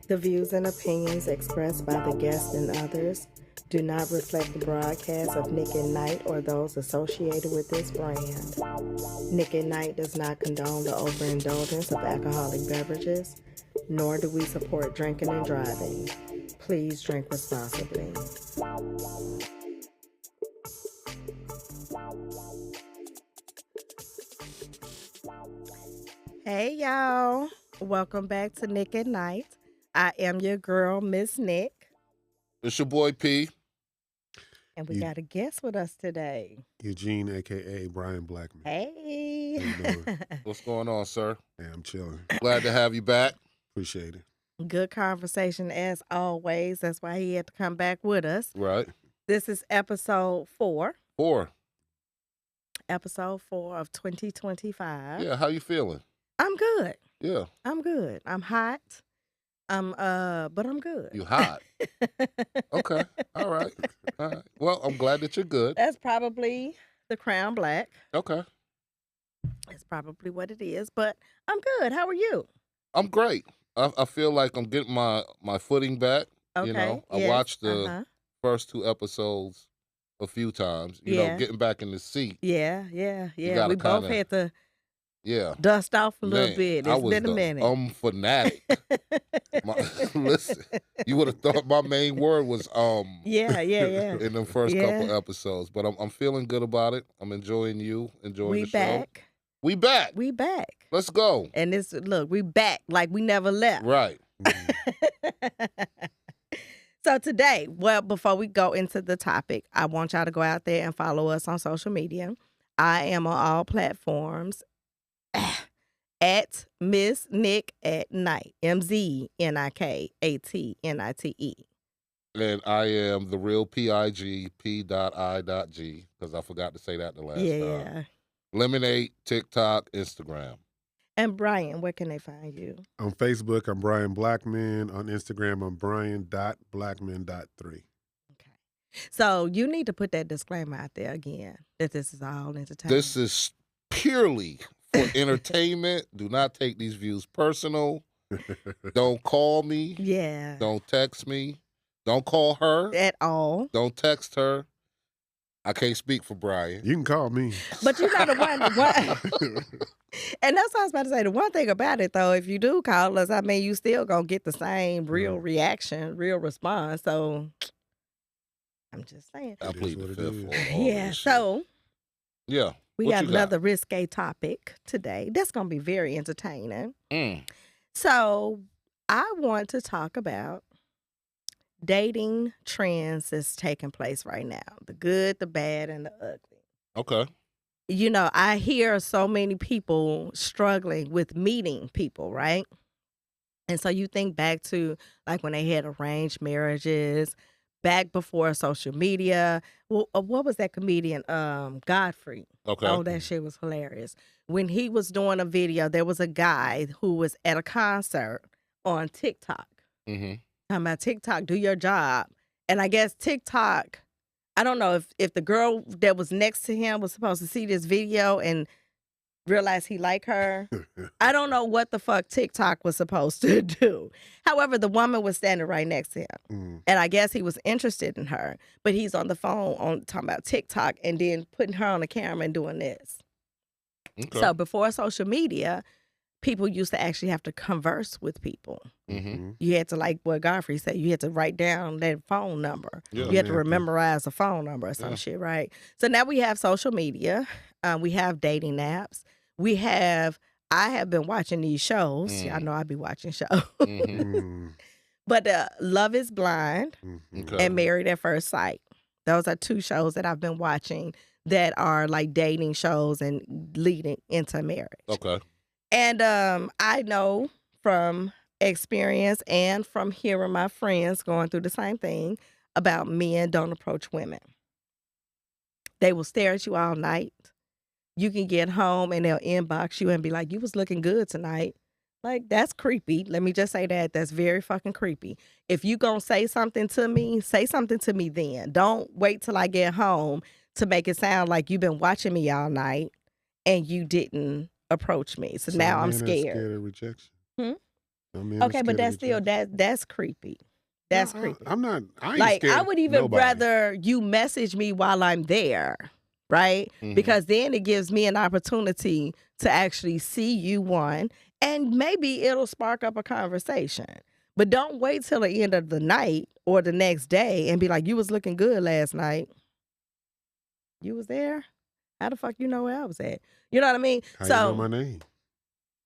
The views and opinions expressed by the guests and others do not reflect the broadcast of Nick at Night or those associated with this brand. Nick at Night does not condone the overindulgence of alcoholic beverages, nor do we support drinking and driving. Please drink responsibly. Hey y'all, welcome back to Nick at Night. I am your girl, Miss Nick. It's your boy P. And we got a guest with us today. Eugene, a.k.a. Brian Blackman. Hey. How you doing? What's going on, sir? Hey, I'm chilling. Glad to have you back. Appreciate it. Good conversation as always. That's why he had to come back with us. Right. This is episode 4. 4. Episode 4 of 2025. Yeah, how you feeling? I'm good. Yeah. I'm good. I'm hot. But I'm good. You hot. Okay. All right. Well, I'm glad that you're good. That's probably the Crown Black. Okay. That's probably what it is. But I'm good. How are you? I'm great. I feel like I'm getting my footing back. Okay. You know, I yes. watched the first 2 episodes a few times. You know, getting back in the seat. Yeah. We both had to dust off a little bit. It's been a minute. Fanatic. Listen, you would have thought my main word was Yeah. in the first couple episodes, but I'm feeling good about it. I'm enjoying you, enjoying the show. Back. We back. We back. Let's go. And we back like we never left. Right. So today, before we go into the topic, I want y'all to go out there and follow us on social media. I am on all platforms at Miss Nick at Night. MZNIKATNITE. And I am the real PIG, P.I.G, because I forgot to say that the last time. Lemonade, TikTok, Instagram. And Brian, where can they find you? On Facebook, I'm Brian Blackman. On Instagram, I'm Brian.Blackman.3. Okay. So you need to put that disclaimer out there again, that this is all entertainment. This is purely for entertainment. Do not take these views personal. Don't call me. Yeah. Don't text me. Don't call her. At all. Don't text her. I can't speak for Brian. You can call me. But you know the one and that's what I was about to say. The one thing about it, though, if you do call us, I mean, you still going to get the same real reaction, real response. So I'm just saying. I plead the fifth. Yeah. So yeah. We got another risque topic today. That's going to be very entertaining. So I want to talk about dating trends that's taking place right now. The good, the bad, and the ugly. Okay. You know, I hear so many people struggling with meeting people, right? And so you think back to like when they had arranged marriages, back before social media. Well, what was that comedian? Godfrey. Okay. Oh, that shit was hilarious. When he was doing a video, there was a guy who was at a concert on TikTok. Mm-hmm. Talking about TikTok, do your job. And I guess TikTok, I don't know if the girl that was next to him was supposed to see this video and realize he liked her. I don't know what the fuck TikTok was supposed to do. However, the woman was standing right next to him. And I guess he was interested in her. But he's on the phone talking about TikTok and then putting her on the camera and doing this. Okay. So before social media, people used to actually have to converse with people. Mm-hmm. You had to, like what Godfrey said, you had to write down that phone number. Yeah. You had to memorize a phone number or some shit, right? So now we have social media. We have dating apps. I have been watching these shows. Y'all know I be watching shows. But Love is Blind and Married at First Sight. Those are 2 shows that I've been watching that are like dating shows and leading into marriage. Okay. And I know from experience and from hearing my friends going through the same thing about men don't approach women. They will stare at you all night. You can get home and they'll inbox you and be like, you was looking good tonight. Like, that's creepy. Let me just say that. That's very fucking creepy. If you gonna say something to me then. Don't wait till I get home to make it sound like you've been watching me all night and you didn't approach me. So now I'm scared. Scared of rejection. I mean, Okay, but that's still that's creepy. That's creepy. I'm not. I ain't like scared I would even nobody. rather you message me while I'm there, right? Mhm. Because then it gives me an opportunity to actually see you, one, and maybe it'll spark up a conversation. But don't wait till the end of the night or the next day and be like, "You was looking good last night. You was there? How the fuck you know where I was at?" You know what I mean? How so you know my name?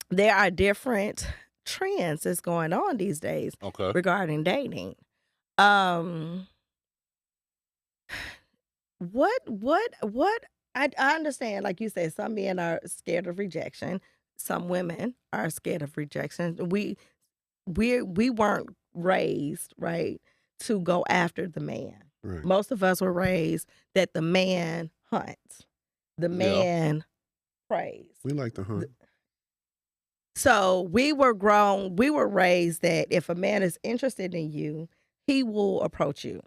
there are different trends that's going on these days Okay. regarding dating. What I understand, like you said, some men are scared of rejection. Some women are scared of rejection. We weren't raised, right, to go after the man. Right. Most of us were raised that the man hunts. The man prays. We like to hunt. So we were raised that if a man is interested in you, he will approach you.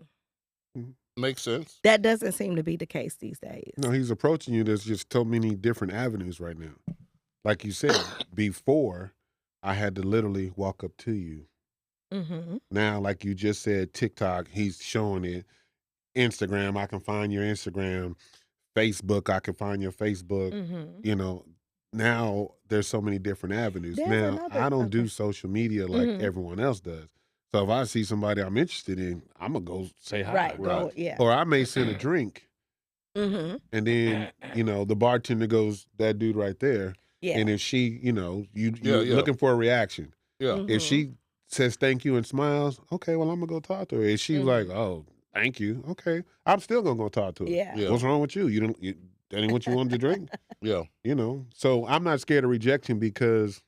Makes sense. That doesn't seem to be the case these days. No, he's approaching you. There's just so many different avenues right now. Like you said, before I had to literally walk up to you. Mm-hmm. Now, like you just said, TikTok, he's showing it. Instagram, I can find your Instagram. Facebook, I can find your Facebook. Mm-hmm. You know, now there's so many different avenues. There's now, another- I don't do okay. social media like Mhm. everyone else does. So if I see somebody I'm interested in, I'm going to go say hi. Right. Right. Yeah. Or I may send a drink. Mm-hmm. And then, you know, the bartender goes, that dude right there. Yeah. And if she, you know, you're Yeah. looking for a reaction. Yeah. Mhm. If she says thank you and smiles, okay, well, I'm going to go talk to her. If she's Mhm. like, oh, thank you, okay, I'm still going to go talk to her. Yeah. Yeah. What's wrong with you? That ain't what you wanted to drink? Yeah. You know? So I'm not scared of rejection because,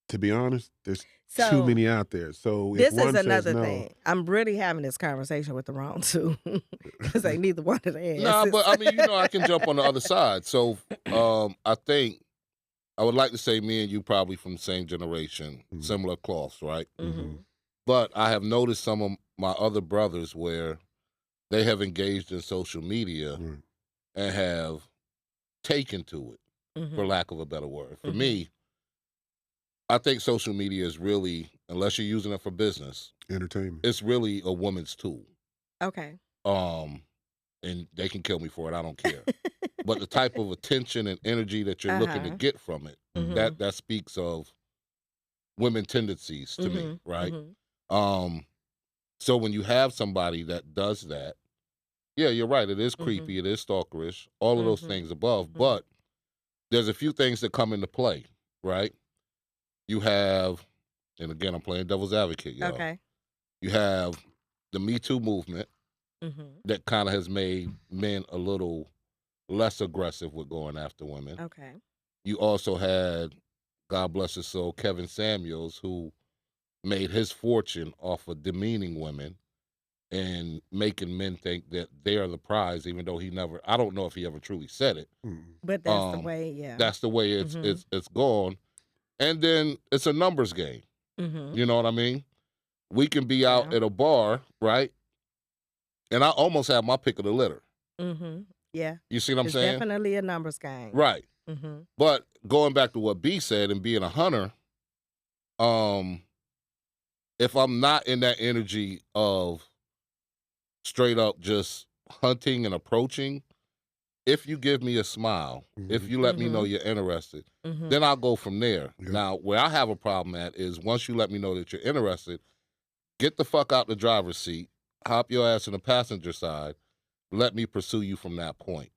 to be honest, there's So too many out there. So if this one is says another no, thing. I'm really having this conversation with the wrong two because they neither one of the Nah, answers. but I mean, I can jump on the other side. So, I think I would like to say me and you probably from the same generation, Mhm. similar cloths, right? Mm-hmm. But I have noticed some of my other brothers where they have engaged in social media Right. and have taken to it, Mm-hmm. for lack of a better word. For Mhm. me, I think social media is really, unless you're using it for business, Entertainment. it's really a woman's tool. Okay. And they can kill me for it. I don't care. But the type of attention and energy that you're looking to Uh-huh. get from it, Mhm. that speaks of women tendencies to me, Mhm. right? Mhm. So when you have somebody that does that, yeah, you're right. It is Mhm. creepy. It is stalkerish. All of those Mhm. things above. Mhm. But there's a few things that come into play, right? You have, and again, I'm playing devil's advocate, y'all. Okay. You have the Me Too movement Mm-hmm. that kind of has made men a little less aggressive with going after women. Okay. You also had, God bless his soul, Kevin Samuels, who made his fortune off of demeaning women and making men think that they are the prize, even though I don't know if he ever truly said it. But that's the way, yeah. That's the way it's Mhm. it's gone. And then it's a numbers game. Mm-hmm. You know what I mean? We can be out Yeah. at a bar, right? And I almost have my pick of the litter. Mm-hmm. Yeah. You see what I'm It's saying? definitely a numbers game. Right. Mm-hmm. But going back to what B said and being a hunter, if I'm not in that energy of straight up just hunting and approaching, if you give me a smile, if you let me know you're interested, Mm-hmm. then I'll go from there. Yep. Now, where I have a problem at is once you let me know that you're interested, get the fuck out the driver's seat, hop your ass in the passenger side, let me pursue you from that point.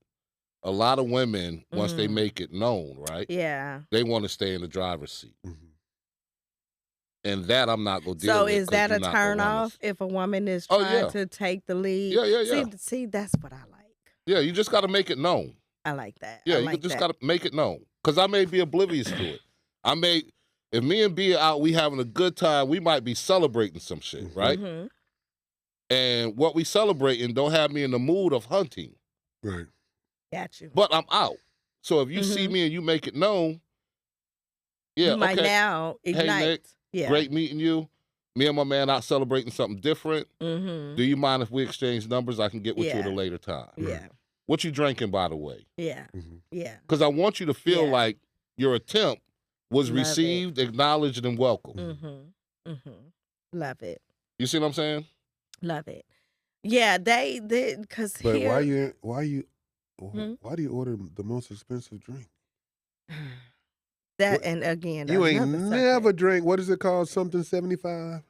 A lot of women, once they make it known, right, Yeah. they want to stay in the driver's seat. Mhm. And that I'm not going to deal So with. is 'cause that you're a not gonna turn run off us. if a woman is Oh, trying yeah. to take the lead? Yeah. See, that's what I like. Yeah, you just got to make it known. I like that. Yeah, I you like just that. got to make it known. Because I may be oblivious to it. If me and B are out, we having a good time, we might be celebrating some shit, right? Mm-hmm. And what we celebrating don't have me in the mood of hunting. Right. Got you. But I'm out. So if you see me and you make it known, yeah, You might okay, now ignite. Nick, Yeah. great meeting you. Me and my man out celebrating something different. Mm-hmm. Do you mind if we exchange numbers? I can get with you at a Yeah. later time. Yeah. What you drinking, by the way? Yeah. Mhm. Yeah. Because I want you to feel Yeah. like your attempt was Love it. received, acknowledged, and welcomed. Mm-hmm. Mm-hmm. Love it. You see what I'm saying? Love it. Yeah, they did because But here. why Hmm? do you order the most expensive drink? That What? and again, You ain't another never subject. drank. What is it called? Something 75.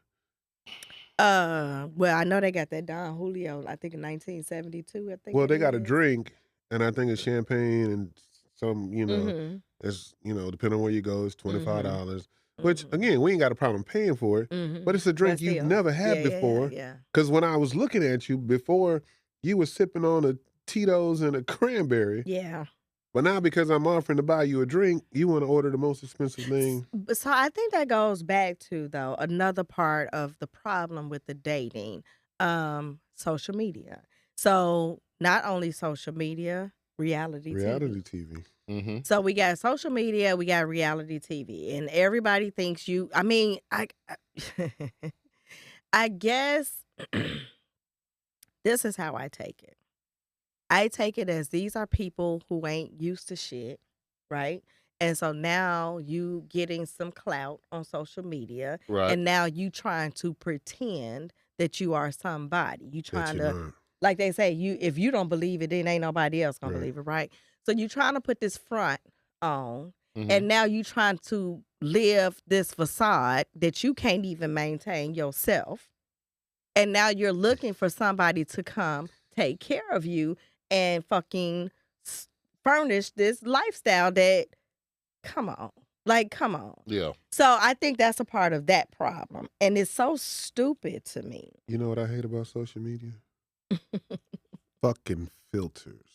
Well, I know they got that Don Julio. I think in 1972. I think Well, it they got a is. drink, and I think it's champagne and some. Mm-hmm. It's depending on where you go, it's $25. Which Mm-hmm. again, we ain't got a problem paying for it. Mm-hmm. But it's a But drink you've still, never had before. yeah. Because when I was looking at you before, you were sipping on a Tito's and a cranberry. Yeah. But now because I'm offering to buy you a drink, you want to order the most expensive thing. So I think that goes back to though another part of the problem with the dating, social media. So not only social media, reality TV. Reality TV. Mm-hmm. So we got social media, we got reality TV, and everybody thinks you. I mean, I guess this is how I take it. I take it as these are people who ain't used to shit, right? And so now you getting some clout on social media, Right. and now you trying to pretend that you are somebody. You That trying you're to, not. like they say, if you don't believe it, then ain't nobody else gonna Right. believe it, right? So you trying to put this front on, Mhm. and now you trying to live this facade that you can't even maintain yourself. And now you're looking for somebody to come take care of you and fucking furnish this lifestyle that, come on. Like, come on. Yeah. So I think that's a part of that problem. And it's so stupid to me. You know what I hate about social media? Fucking filters.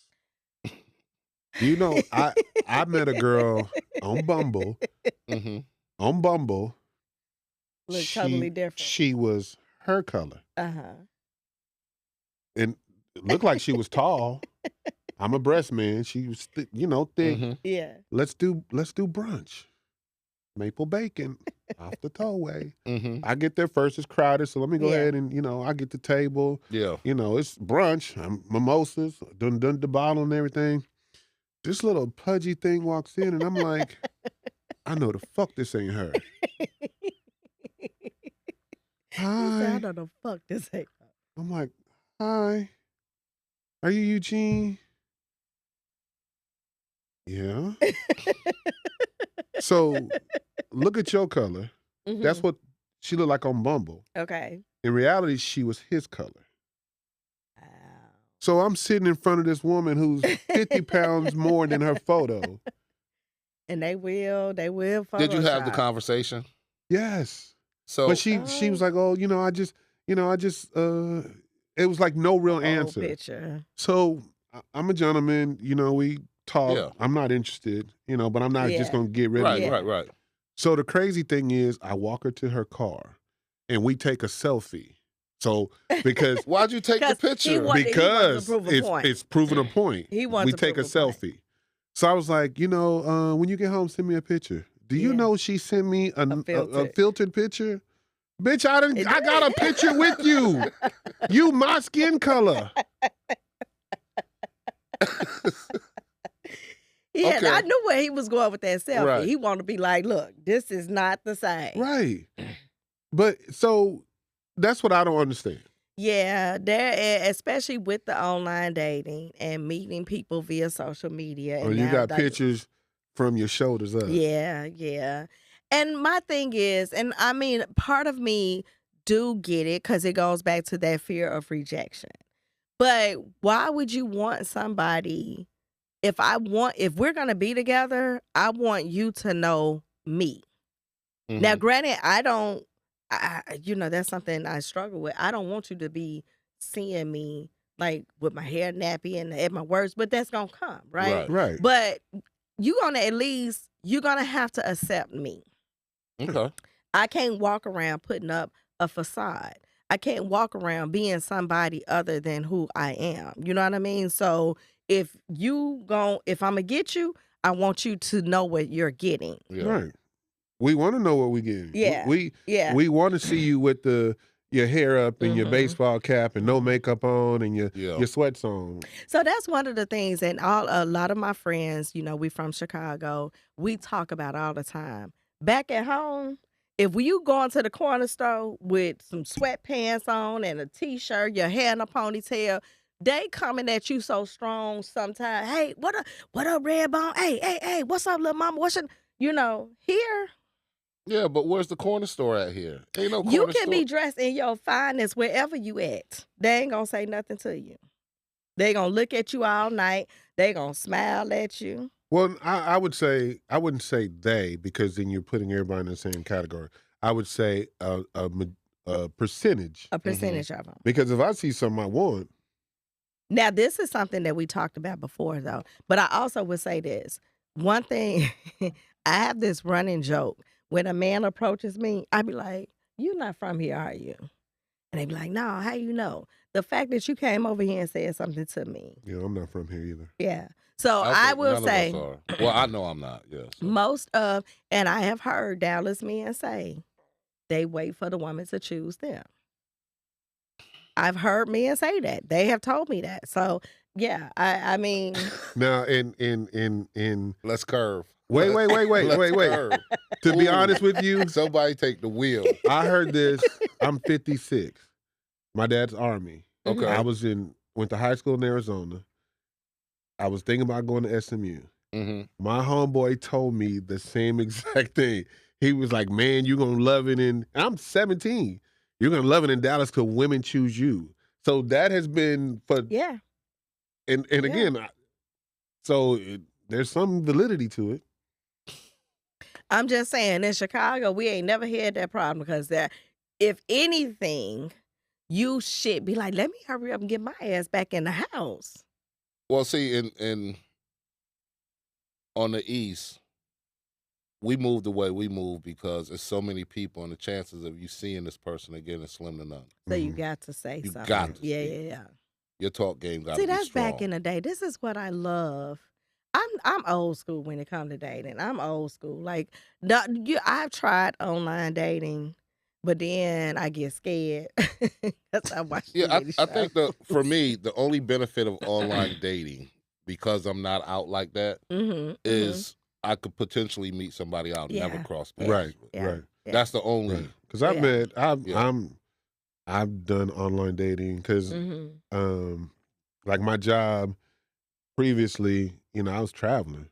You know, I met a girl on Bumble. Mm-hmm. On Bumble, Look totally different. she was her color. Uh-huh. And it looked like she was tall. I'm a breast man. She was thick. Mm-hmm. Yeah. Let's do brunch. Maple bacon off the tollway. Mm-hmm. I get there first. It's crowded, so let me go Yeah. ahead and I get the table. Yeah. It's brunch. Mimosas, done the bottle and everything. This little pudgy thing walks in, and I'm like, I know the fuck this ain't her. You said, I Hi. know the fuck this ain't. I'm like, hi. Are you Eugene? Yeah. So look at your color. That's what she looked like on Bumble. Okay. In reality, she was his color. Wow. So I'm sitting in front of this woman who's 50 pounds more than her photo. And they will Did you have the Photoshop. Oh. conversation? Yes. So But she was like, oh, I just it was like no real Old answer. picture. So I'm a gentleman, we talk. Yeah. I'm not interested, but I'm not just Yeah. going to get rid of right, it. Yeah. right. So the crazy thing is I walk her to her car and we take a selfie. So because Why'd you take the 'Cause he picture? wanted to because prove a point. it's proven a point. He wants We to take a prove a point. selfie. So I was like, when you get home, send me a picture. Do you Yeah. know she sent me a filtered. filtered picture? Bitch, I got a picture with you. You my skin color. Yeah, Okay. I knew where he was going with that selfie. Right. He wanted to be like, look, this is not the same. Right. But so that's what I don't understand. Yeah, especially with the online dating and meeting people via social media. Or And you now, got like, pictures from your shoulders up. Yeah. And my thing is, and I mean, part of me do get it because it goes back to that fear of rejection. But why would you want somebody? If we're gonna be together, I want you to know me. Mhm. Now, granted, I don't. That's something I struggle with. I don't want you to be seeing me like with my hair nappy and at my worst, but that's gonna come, right? Right. But you're gonna have to accept me. Okay. I can't walk around putting up a facade. I can't walk around being somebody other than who I am. You know what I mean? So if I'm gonna get you, I want you to know what you're getting. Yeah. Right. We want to know what we're getting. Yeah. We Yeah. we want to see you with the your hair up and your Mhm. baseball cap and no makeup on and Yeah. your sweats on. So that's one of the things, and a lot of my friends, we from Chicago, we talk about all the time. Back at home, if you go into the corner store with some sweatpants on and a t-shirt, your hair in a ponytail, they coming at you so strong sometimes. Hey, what up, Redbone? Hey, what's up, little mama? Here Yeah, but where's the corner store at here? Ain't no you corner can store. be dressed in your finest wherever you at. They ain't gonna say nothing to you. They gonna look at you all night. They gonna smile at you. Well, I would say I wouldn't say they because then you're putting everybody in the same category. I would say a percentage A percentage of them. because if I see something I want, Now, this is something that we talked about before, though. But I also would say this. One thing, I have this running joke. When a man approaches me, I be like, "You not from here, are you?" And they be like, "No, how you know?" The fact that you came over here and said something to me. I'm not from here either. Yeah. So I think will none of us say, are. Well, I know I'm not. Yeah. So. most of, and I have heard Dallas men say, they wait for the woman to choose them. I've heard men say that. They have told me that. So yeah, I mean, Now in Let's curve. wait. Let's curve. To be Ooh. honest with you, Somebody take the wheel. I heard this. I'm 56. My dad's Army. Okay. I went to high school in Arizona. I was thinking about going to SMU. Mm-hmm. My homeboy told me the same exact thing. He was like, "Man, you're gonna love it and I'm 17. You're gonna love it in Dallas because women choose you." So that has been for yeah. and Yeah. again, there's some validity to it. I'm just saying, in Chicago, we ain't never had that problem because if anything, you should be like, let me hurry up and get my ass back in the house. Well, see, in on the East, we moved the way we moved because there's so many people, and the chances of you seeing this person again is slim to none. So you got to say You something. got to yeah, speak. yeah, yeah. Your talk game got to See, be that's strong. back in the day. This is what I love. I'm old school when it comes to dating. I'm old school. Like, I've tried online dating, but then I get scared because I watch too Yeah, many I think shows. for me, the only benefit of online dating, because I'm not out like that, Mhm, is I could potentially meet somebody I'll never Yeah. cross paths Right, with. Yeah. right, Yeah. That's the only. right. Because I've Yeah. met, I've done online dating because, Mhm. like my job previously, I was traveling.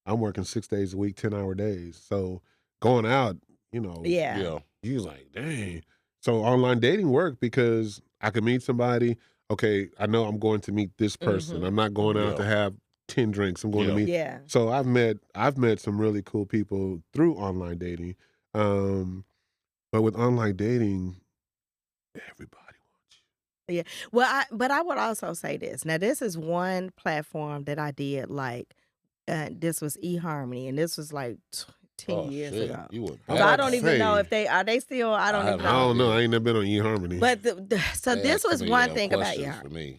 I'm working 6 days a week, 10-hour days. So going out, Yeah. Yeah. you was like, dang. So online dating worked because I could meet somebody. Okay, I know I'm going to meet this person. Mhm. I'm not going out Yeah. to have 10 drinks. I'm going to Yeah. meet. Yeah. So I've met some really cool people through online dating. But with online dating, everybody wants you. Well, but I would also say this. Now, this is one platform that I did like. This was eHarmony, and this was like 10 Oh years shit, ago. you were So I'm I about don't to even know say, if are they still. I don't I even have I know. don't know. I ain't never been on eHarmony. But so They this asked was too many one damn thing about questions for me.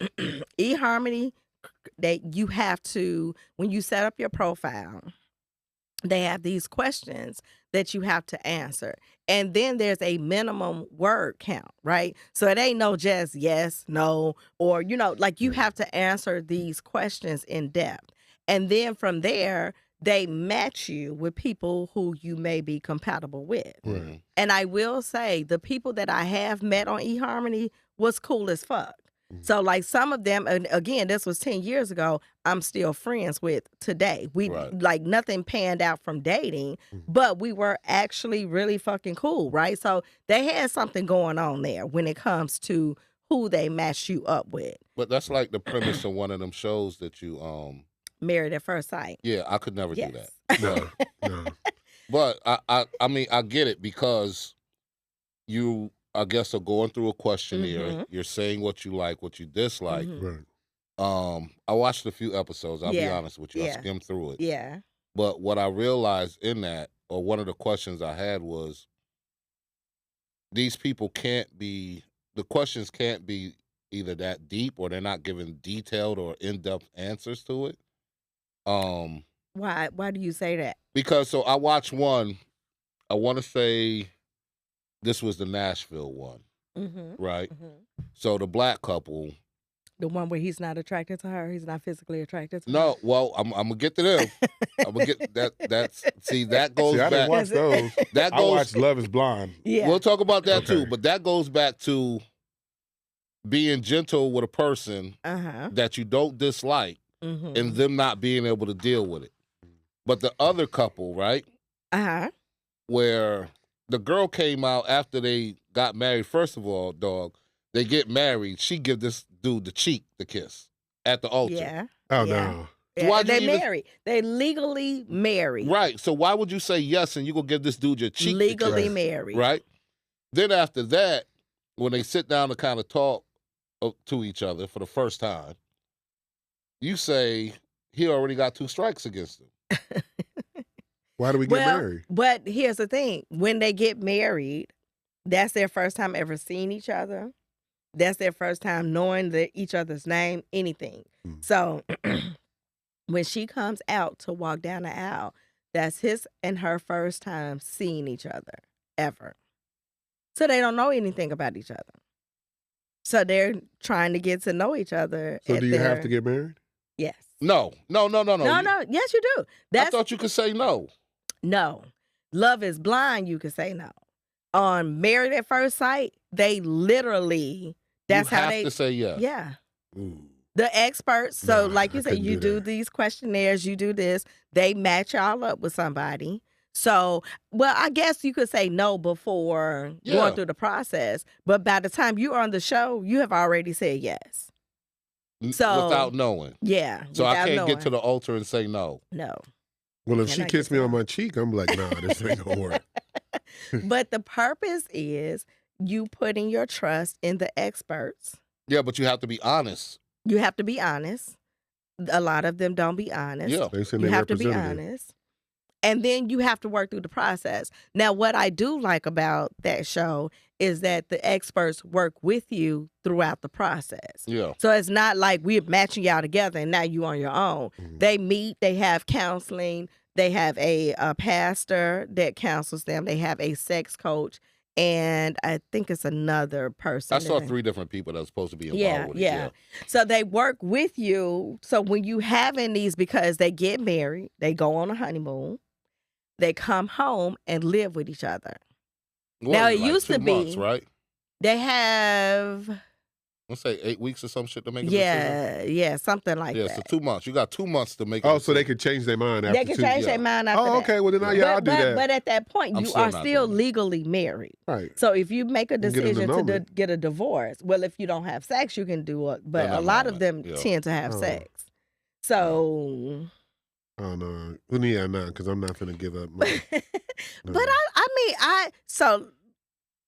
eHarmony. That you have to, when you set up your profile, they have these questions that you have to answer. And then there's a minimum word count, right? So it ain't no just yes, no, or, like you have to answer these questions in depth. And then from there, they match you with people who you may be compatible with. Mhm. And I will say the people that I have met on eHarmony was cool as fuck. So like some of them, and again, this was 10 years ago, I'm still friends with today. We Right. like nothing panned out from dating, Mhm. but we were actually really fucking cool, right? So they had something going on there when it comes to who they match you up with. But that's like the premise of one of them shows that you Married at first sight. yeah, I could never do Yes. that. No, no. But I mean I get it because you I guess are going through a questionnaire. Mhm. You're saying what you like, what you dislike. Mhm. Right. I watched a few episodes, I'll be Yeah. honest with you. I Yeah. skimmed through it. Yeah. But what I realized in that, or one of the questions I had was these people the questions can't be either that deep or they're not giving detailed or in-depth answers to it. Why do you say that? Because so I watched one, I want to say this was the Nashville one. Mm-hmm. right? Mm-hmm. So the black couple. The one where he's not attracted to her, he's not physically attracted to her. No, well, I'm gonna get to them. I'm gonna get that. That goes See, I didn't back. watch those. That I goes. watched Love Is Blind. Yeah. We'll talk about that too, Okay. but that goes back to being gentle with a person Uh-huh. that you don't dislike, Mm-hmm. and them not being able to deal with it. But the other couple, right, Uh-huh. where the girl came out after they got married. First of all, dog, they get married. She give this dude the cheek to kiss at the altar. Yeah. Oh, Yeah. no. Yeah, Why'd you they even- married. They legally married. Right. So why would you say yes and you gonna give this dude your cheek? Legally to kiss? married. Right. Then after that, when they sit down to kind of talk to each other for the first time, you say he already got 2 strikes against him. Why do we get married? But here's the thing. When they get married, that's their first time ever seeing each other. That's their first time knowing each other's name, anything. Mm. So when she comes out to walk down the aisle, that's his and her first time seeing each other ever. So they don't know anything about each other. So they're trying to get to know each other. So at do you have their- to get married? Yes. No. No, yes, you do. I That's thought you could say no. no. Love is blind, you can say no. On Married at First Sight, they literally, that's you how have they, to say yes. yeah. Ooh. The experts, so Nah, like you I said, couldn't you do do that. these questionnaires, you do this, they match y'all up with somebody. So, well, I guess you could say no before Yeah. going through the process, but by the time you're on the show, you have already said yes. So- Without knowing. Yeah. So I without can't get knowing. to the altar and say no. No. Well, if Can she I kissed get me on that? my cheek, I'm like, nah, this ain't gonna work. But the purpose is you putting your trust in the experts. Yeah, but you have to be honest. You have to be honest. A lot of them don't be honest. Yeah. They send You their have to be representative. honest. And then you have to work through the process. Now, what I do like about that show is that the experts work with you throughout the process. Yeah. So it's not like we're matching y'all together and now you on your own. Mhm. They meet, they have counseling, they have a pastor that counsels them, they have a sex coach, and I think it's another person. I saw that- 3 different people that was supposed to be involved Yeah, with it. yeah. So they work with you. So when you having these, because they get married, they go on a honeymoon, they come home and live with each other. What Now, was it like used 2 to be- months, right? They have, Let's say 8 weeks or some shit to make a decision. yeah, something like Yeah, that. so 2 months. You got 2 months to make a Oh, so they decision. could change their mind after They can 2 change yeah. their mind after Oh, that. okay. Well, then yeah, I'll do that. But at that point, I'm you still are not still doing it. legally married. Right. So if you make a get an decision to annulment. get a divorce, well, if you don't have sex, you can do it. But An a lot of them annulment, yeah. tend to have Oh. sex. So, Oh, no. Well, yeah, no, because I'm not going to give up. My, but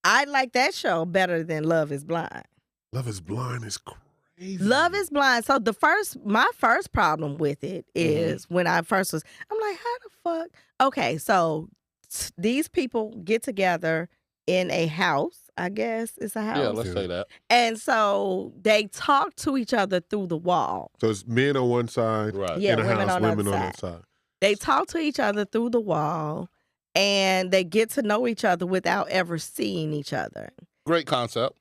I like that show better than Love is Blind. Love Is Blind is crazy. Love is Blind. So my first problem with it is when I first was, I'm like, how the fuck? Okay, so these people get together in a house. I guess it's a house. Yeah, let's Yeah. say that. And so they talk to each other through the wall. So it's men on one side, Right. Yeah, in a women house, on the women other on that side. They talk to each other through the wall, and they get to know each other without ever seeing each other. Great concept.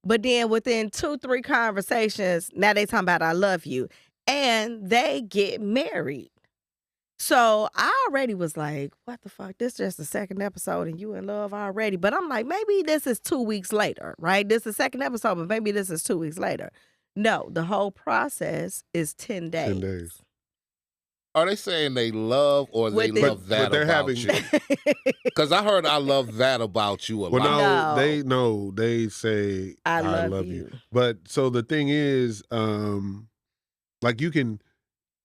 But then within 2-3 conversations, now they talking about I love you, and they get married. So I already was like, what the fuck? This is just the second episode and you in love already. But I'm like, maybe this is 2 weeks later, right? This is the second episode, but maybe this is 2 weeks later. No, the whole process is 10 days. 10 days. Are they saying they love or they With love the- that but they're about having- you? Because I heard I love that about you a Well, lot. No. they say I I love love you. you. But so the thing is, like you can,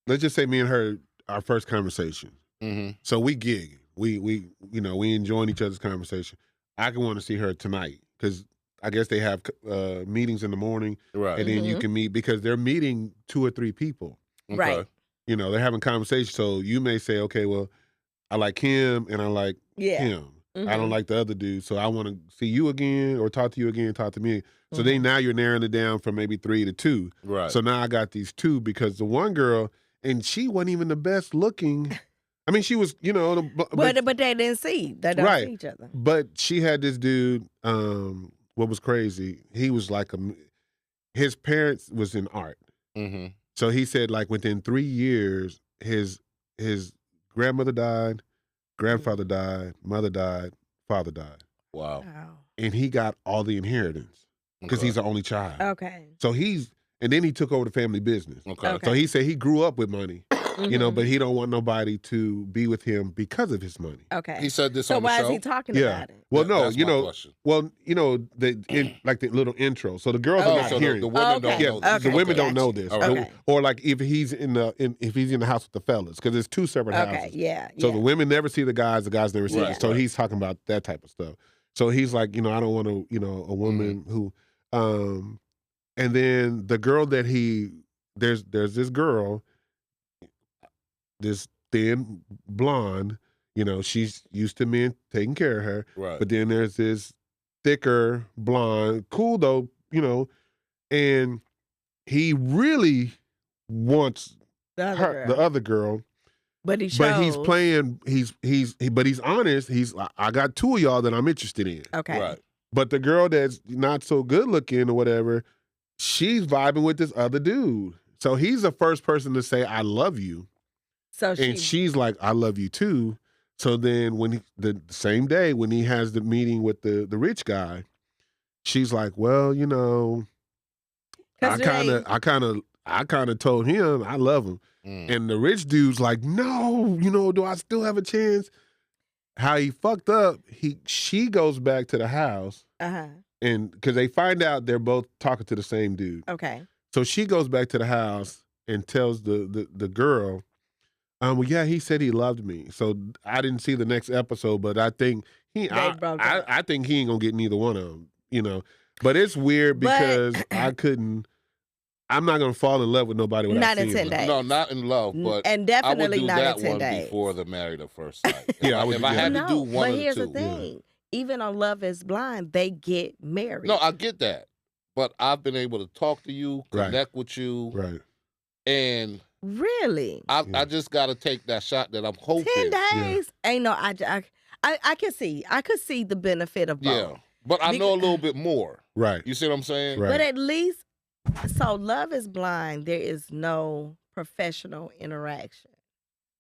let's just say me and her, our first conversation. Mm-hmm. So we gig, we enjoying each other's conversation. I can want to see her tonight because I guess they have meetings in the morning, Right. and then you Mhm. can meet because they're meeting 2 or 3 people. Okay. Right. You know, they're having conversations. So you may say, okay, well, I like him and I like Yeah. him. I don't Mhm. like the other dude, so I want to see you again or talk to you again, talk to me. So Mhm. then now you're narrowing it down from maybe 3 to 2. Right. So now I got these 2 because the one girl, and she wasn't even the best looking. I mean, she was, But they didn't see. They don't Right. see each other. but she had this dude, what was crazy, he was like his parents was in art. Mm-hmm. So he said like within 3 years, his grandmother died, grandfather died, mother died, father died. Wow. Wow. And he got all the inheritance because Okay. he's the only child. Okay. So and then he took over the family business. Okay. Okay. So he said he grew up with money, you know, Mhm. but he don't want nobody to be with him because of his money. Okay. He said this So on the why show. is he talking Yeah. about it? Well, That- no, that's you my know, question. like the little intro. So the girls Oh, are Oh, not so hearing. the women don't Okay. Yeah, know this. the Okay, women don't know gotcha. this. All right. Okay. Or like if he's in the house with the fellas, because it's two separate Okay. houses. Yeah. So yeah. the women never see the guys never see Right, them. So right. he's talking about that type of stuff. So he's like, you know, I don't want to, you know, a woman who, and then the girl that there's this girl, this thin blonde, you know, she's used to men taking care of her. Right. But then there's this thicker blonde, cool though, you know, and he really wants the other her, girl. the other girl. But he chose. But he's playing. But he's honest. I got two of y'all that I'm interested in. Okay. Right. But the girl that's not so good looking or whatever, she's vibing with this other dude. So he's the first person to say I love you, So and she's like I love you too. So then when the same day when he has the meeting with the rich guy, she's like, well, you know, I kind of told him I love him. And the rich dude's like, no, you know, do I still have a chance? How he fucked up, she goes back to the house, and because they find out they're both talking to the same dude. Okay. So she goes back to the house and tells the girl, well, yeah, he said he loved me. So I didn't see the next episode, but I think I think he ain't gonna get neither one of them, you know. But it's weird because I'm not gonna fall in love with nobody without Not in seeing 10 them. days. No, not in love, but and I would definitely do not that in 10 one days. before the Married at First Sight. Yeah, I would if do I had that. to do one but of the here's two. the thing. Even on Love is Blind, they get married. No, I get that, but I've been able to talk to you, Right. connect with you, Right. and Really? I just got to take that shot that I'm hoping. 10 days? Ain't no, I can see. I could see the benefit of both. Yeah, but I know a little bit more. Right. You see what I'm saying? Right. But at least, so Love is Blind, there is no professional interaction.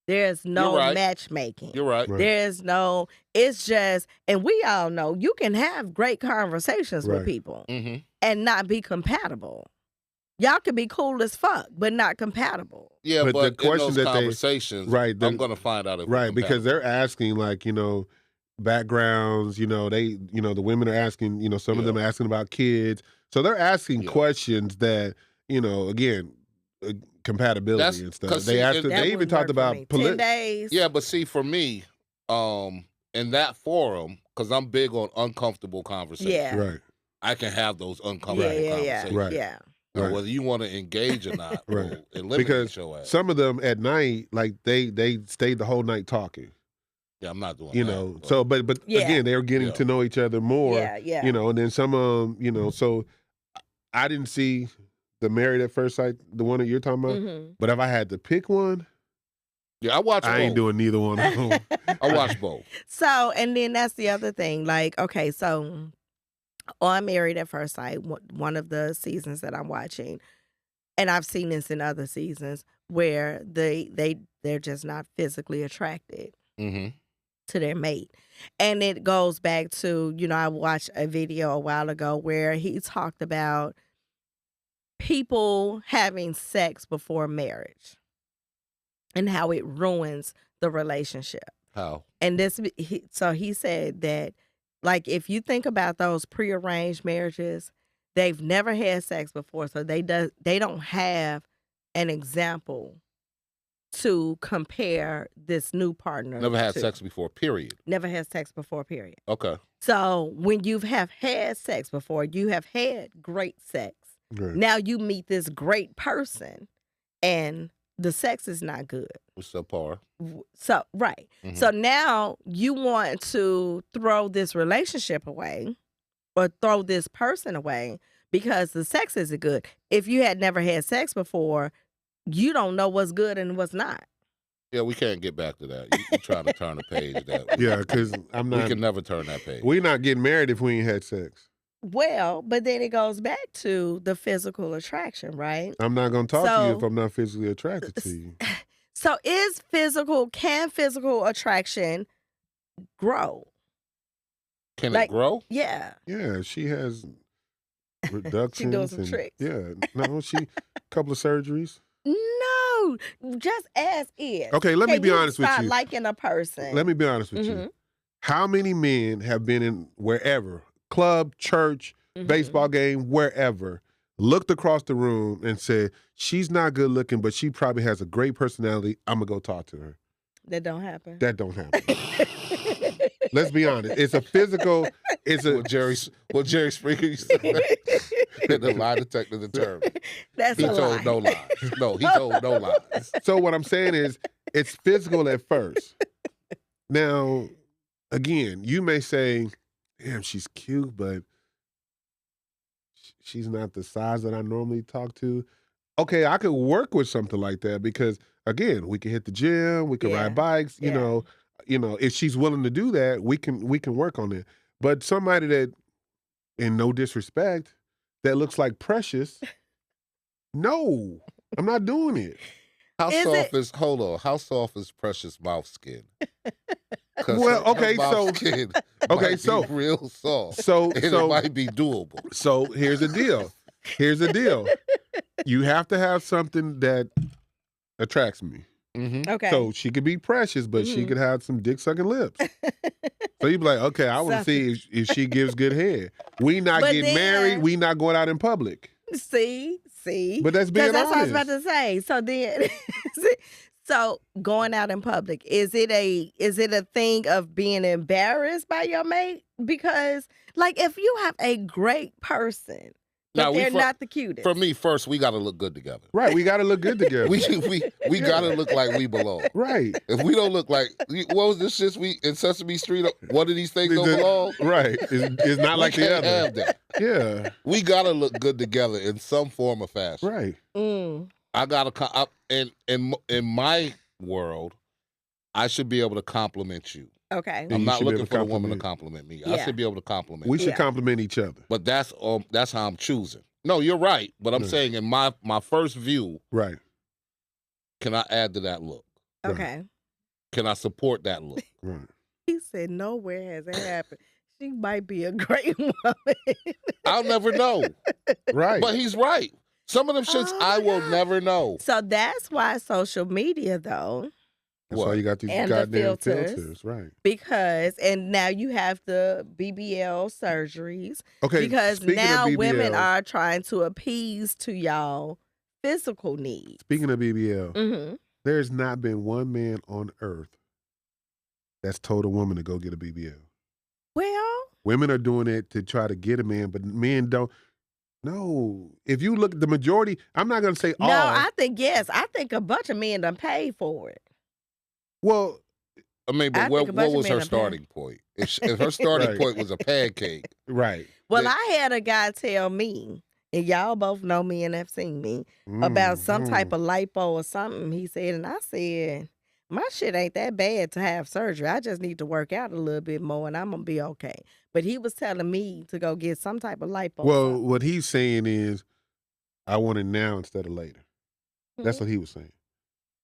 There's no You're right. matchmaking. You're right. Right. There's no, it's just, and we all know you can have great conversations with Right. people Mm-hmm. and not be compatible. Y'all can be cool as fuck, but not compatible. Yeah, But but, the in question those that they- conversations, Right, I'm gonna find out if we're Right, because they're compatible. asking like, you know, backgrounds, you know, the women are asking, you know, some of Yeah. them are asking about kids. So they're asking Yeah. questions that, you know, again, compatibility That's- and stuff. 'cause They see, asked, it- That they even wouldn't talked work for about me. 10 days. Yeah, but see, for me, in that forum, because I'm big on uncomfortable conversations. Yeah. right, I can have those uncomfortable Yeah. conversations. Right. Yeah. Now, right. whether you want to engage or not, Right. will eliminate Because your ass. Some of them at night, like they stayed the whole night talking, Yeah, I'm not doing you that. know. but- So, but Yeah. again, they were getting Yeah. to know each other more, Yeah. you know. And then some of them, you know. So I didn't see the Married at First Sight, the one that you're talking about. Mm-hmm. But if I had to pick one, yeah, I watch I both. ain't doing neither one of them. I watch both. So, and then that's the other thing. Like, okay, so on Married at First Sight, one of the seasons that I'm watching, and I've seen this in other seasons where they're just not physically attracted Mm-hmm. to their mate. And it goes back to, you know, I watched a video a while ago where he talked about people having sex before marriage and how it ruins the relationship. How? And so he said that, like, if you think about those prearranged marriages, they've never had sex before, so they don't have an example to compare this new partner. Never had to. sex before. Period. Never had sex before, period. Okay. So when you have had sex before, you have had great sex. Right. Now you meet this great person, and the sex is not good. What's up, par? So right. Mhm. So now you want to throw this relationship away or throw this person away because the sex isn't good. If you had never had sex before, you don't know what's good and what's not. Yeah, we can't get back to that. You're trying to turn the page that way. Yeah, because I'm We not. can never turn that page. We're not getting married if we ain't had sex. Well, but then it goes back to the physical attraction, right? I'm not going to talk to you if So, I'm not physically attracted to you. so can physical attraction grow? Can it Like, grow? yeah, Yeah, she has she doing reductions some and tricks. yeah, no, a couple of surgeries. No, just as is. Okay, let me Can be you honest with start you. liking a person? Let me be honest with Mhm. you. How many men have been in wherever, club, church, baseball game, wherever, looked across the room and said, she's not good looking, but she probably has a great personality. I'm going to go talk to her. That don't happen. That don't happen. Let's be honest. It's a physical, it's a... What Jerry Springer used to say, the lie detector determined. That's He a told lie. no lies. No, he told no lies. So what I'm saying is, it's physical at first. Now, again, you may say, damn, she's cute, but she's not the size that I normally talk to. Okay, I could work with something like that because, again, we can hit the gym, we can Yeah. ride bikes. You know, if she's willing to do that, we can work on it. But somebody that, in no disrespect, that looks like Precious, no, I'm not doing it. How Is soft is Precious mouth skin? Well, okay, so skin okay, might so be real soft. so And so it might be doable. So here's the deal. You have to have something that attracts me. Mm-hmm. Okay. So she could be Precious, but she could have some dick sucking lips. So you'd be like, okay, I want to see if she gives good head. We not But getting then- married. We not going out in public. See. But that's being That's what I was honest. about to say. So then, so going out in public, is it a thing of being embarrassed by your mate? Because like if you have a great person, but they're not the cutest. For me, first we got to look good together. Right, we got to look good together. We got to look like we belong. Right. If we don't look like, what was this shit we in Sesame Street? One of these things don't belong. Right. It's not like the can't other. have that. Yeah. We gotta look good together in some form or fashion. Right. I gotta, in my world, I should be able to compliment you. Okay. Yeah, I'm you not should be looking able to for the woman to compliment compliment me. I Yeah. should be able to compliment We you. should compliment each other. But that's how I'm choosing. No, you're right. But I'm Yeah. saying in my first view, Right. can I add to that look? Okay. Can I support that look? Right. He said, nowhere has it happened. She might be a great woman. I'll never know. Right. But he's right. Some of them shits Oh, I my will God. never know. So that's why social media, though, That's why you got these And the goddamn filters. filters. Right. because, and now you have the BBL surgeries, Okay. because speaking now of women BBLs, are trying to appease to y'all physical needs. Speaking of BBL, Mm-hmm. there's not been one man on earth that's told a woman to go get a BBL. Well, Women are doing it to try to get a man, but men don't. No. If you look at the majority, I'm not going to say all. no, I think yes. I think a bunch of men done paid for it. Well, I mean, I but what think a bunch of was men her are starting point? If her starting Right. point was a pancake, right. Well, Yeah. I had a guy tell me, and y'all both know me and have seen me, about some type of lipo or something. He said, and I said, my shit ain't that bad to have surgery. I just need to work out a little bit more and I'm going to be okay. But he was telling me to go get some type of lipo. or Well, something. what he's saying is, I want it now instead of later. That's what he was saying.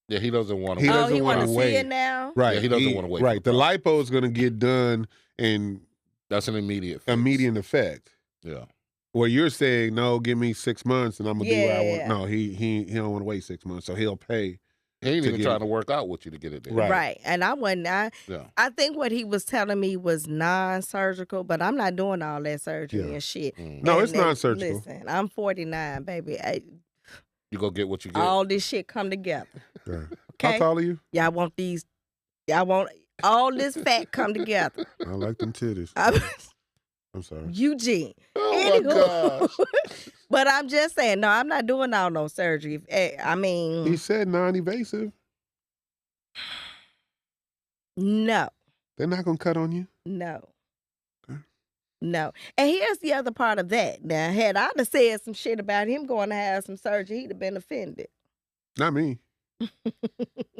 yeah, he doesn't want He to. Oh, doesn't he want wanna to see wait. it now? Right. he doesn't wanna wait for Right. the The lipo is going to get done in That's an immediate fix. immediate effect. Yeah. Where you're saying, no, give me 6 months and I'm gonna do what I Yeah. want. No, he don't want to wait 6 months, so he'll pay. He ain't To even get trying it. to work out with you to get it there. Right. Right. And I wasn't. Yeah. I think what he was telling me was non-surgical, but I'm not doing all that surgery Yeah. and shit. Mm. No, And- it's non-surgical. Listen, I'm 49, baby. You go get what you get. All this shit come together. Yeah. Okay. How tall are you? Y'all want all this fat come together. I like them titties. I'm- I'm sorry. Eugene. Oh my gosh. But I'm just saying, no, I'm not doing all no surgery. I mean, He said non-invasive. no, They're not gonna cut on you. no. Okay. No. And here's the other part of that. Now, had I have said some shit about him going to have some surgery, he'd have been offended. Not me.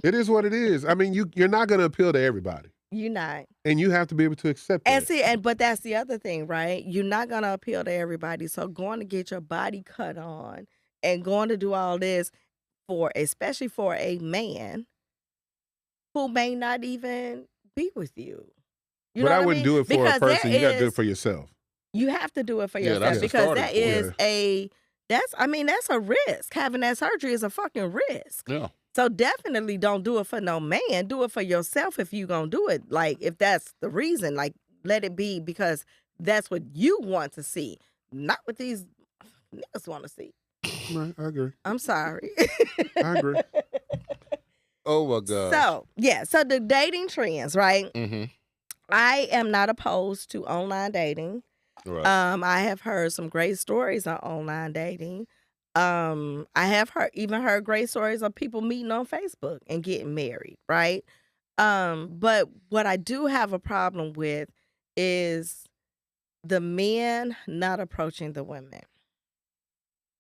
It is what it is. I mean, you're not gonna appeal to everybody. You're not. And you have to be able to accept And that. see, but that's the other thing, right? You're not gonna appeal to everybody. So going to get your body cut on and going to do all this especially for a man who may not even be with you. You But know I what wouldn't mean? do it for Because a person. You got to do it is- for yourself. You have to do it for Yeah, yourself that's the because starting that point. is that's a risk. Having that surgery is a fucking risk. Yeah. So definitely don't do it for no man. Do it for yourself if you gonna do it. Like if that's the reason, like let it be because that's what you want to see, not what these niggas want to see. Right, I agree. I'm sorry. I agree. Oh my God. So yeah, so the dating trends, right? Mm-hmm. I am not opposed to online dating. Right. I have heard some great stories on online dating. I have heard great stories of people meeting on Facebook and getting married, right? But what I do have a problem with is the men not approaching the women.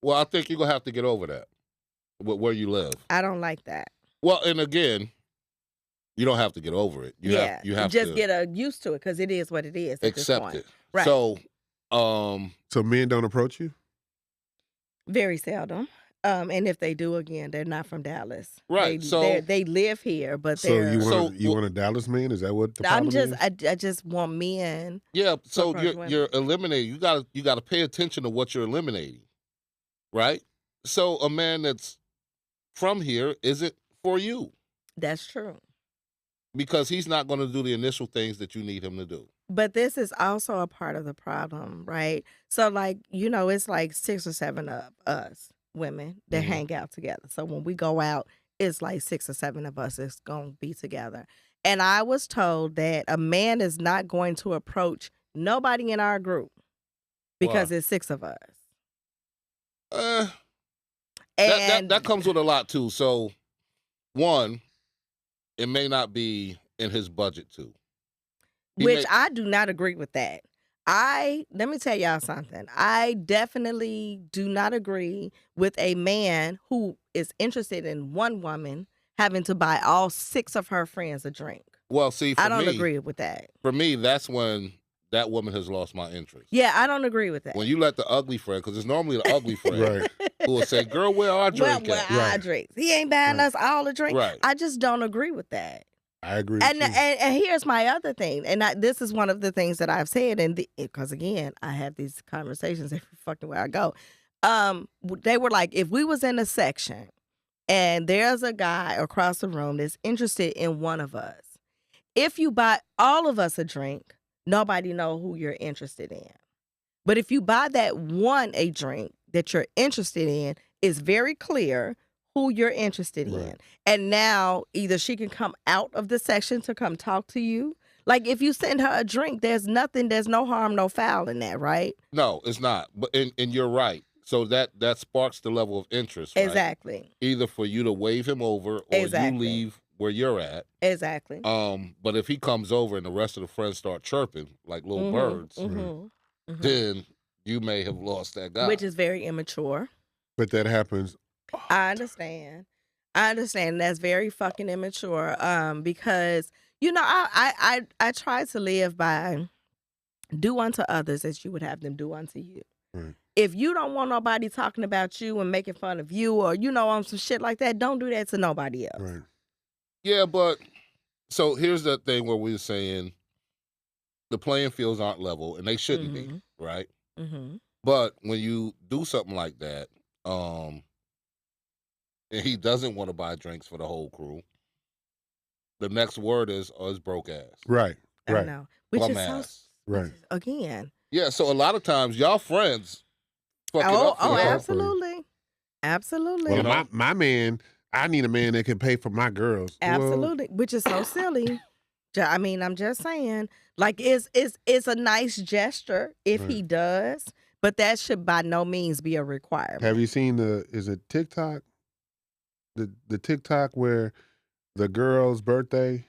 Well, I think you're gonna have to get over that where you live. I don't like that. Well, and again, you don't have to get over it. You have just to get used to it because it is what it is. At this accept point. it. Right. So, So men don't approach you? Very seldom. And if they do, again, they're not from Dallas. Right, they live here, but So they're. you want a Dallas man? Is that what the problem is? I just want men. yeah. So approach women. you're eliminating. You got to pay attention to what you're eliminating, right? So a man that's from here isn't for you That's true. because he's not going to do the initial things that you need him to do. But this is also a part of the problem, right? So, like, it's like 6 or 7 of us women that Mhm. hang out together. So when we go out, it's like 6 or 7 of us is going to be together. And I was told that a man is not going to approach nobody in our group because Why? it's 6 of us. That comes with a lot too. So, one, it may not be in his budget too. I do not agree with that. Let me tell y'all something. I definitely do not agree with a man who is interested in one woman having to buy all 6 of her friends a drink. Well, see, I don't agree with that. For me, that's when that woman has lost my interest. Yeah, I don't agree with that. When you let the ugly friend, because it's normally the ugly friend Right. who will say, "Girl, where our drink Where at?" our Right. drinks? He ain't buying Right. us all the drink. Right. I just don't agree with that. I agree with And you. here's my other thing, and this is one of the things that I've said, and because again, I have these conversations every fucking where I go. They were like, if we was in a section, and there's a guy across the room that's interested in one of us, if you buy all of us a drink, nobody know who you're interested in. But if you buy that one a drink that you're interested in, it's very clear who you're interested in. Right. And now either she can come out of the section to come talk to you. Like if you send her a drink, there's no harm, no foul in that, right? No, it's not. But and you're right. So that sparks the level of interest, right? Exactly. Either for you to wave him over or Exactly. you leave where you're at. Exactly. But if he comes over and the rest of the friends start chirping like little birds, then you may have lost that guy. Which is very immature. But that happens. I understand. That's very fucking immature. Because I try to live by do unto others as you would have them do unto you. Right. If you don't want nobody talking about you and making fun of you or on some shit like that, don't do that to nobody else. Right. Yeah, but so here's the thing where we're saying the playing fields aren't level and they shouldn't be, right? Mm-hmm. But when you do something like that, and he doesn't want to buy drinks for the whole crew, the next word is, "Oh, it's broke ass." Right. I Right. know. Which Bum is ass. Right. again. Yeah, so a lot of times y'all friends fuck it up for Oh, y'all. absolutely. Absolutely. Well, You know? my man, I need a man that can pay for my girls. Well, Absolutely, which is so silly. I mean, I'm just saying, like, it's a nice gesture if he does, but that should by no means be a requirement. have you seen is it TikTok? The TikTok where the girl's birthday,